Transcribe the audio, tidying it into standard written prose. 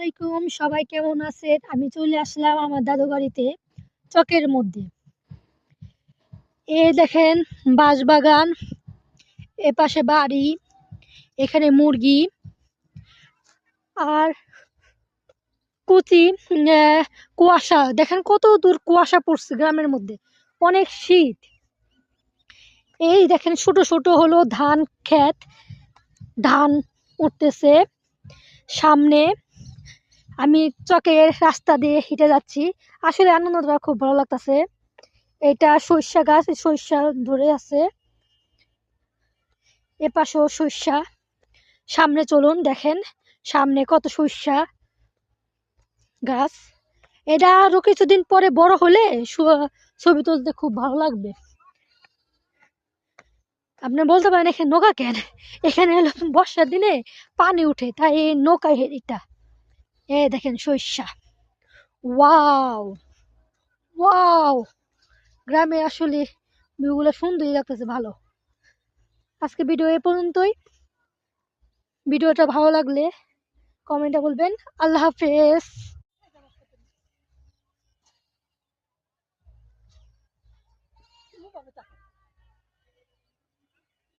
আলাইকুম, সবাই কেমন আছেন? আমি চলে আসলাম আমার দাদু বাড়িতে চকের মধ্যে। এই দেখেন বাঁশবাগান, এপাশে বাড়ি, এখানে মুরগি আর কুচি কুয়াশা। দেখেন কত দূর কুয়াশা পড়ছে গ্রামের মধ্যে, অনেক শীত। এই দেখেন ছোট ছোট হলো ধান ক্ষেত, ধান উঠতেছে সামনে। আমি চকের রাস্তা দিয়ে হেঁটে যাচ্ছি, আসলে আনন্দটা খুব ভালো লাগতেছে। এটা সরিষা গাছ, সরিষা ধরে আছে, এপাশেও সরিষা। সামনে চলুন, দেখেন সামনে কত সরিষা গাছ। এটা আরো কিছুদিন পরে বড় হলে ছবি তুলতে খুব ভালো লাগবে। আপনি বলতে পারেন এখানে নৌকা কেন? এখানে হলো বর্ষার দিনে পানি উঠে, তাই এই নৌকা এটা। দেখেন সরিষা। ওয়াও ওয়াও, গ্রামে আসলে ভিউগুলো সুন্দরই লাগতেছে, ভালো। আজকে ভিডিও এ পর্যন্তই। ভিডিওটা ভালো লাগলে কমেন্টে বলবেন। আল্লাহ হাফেজ।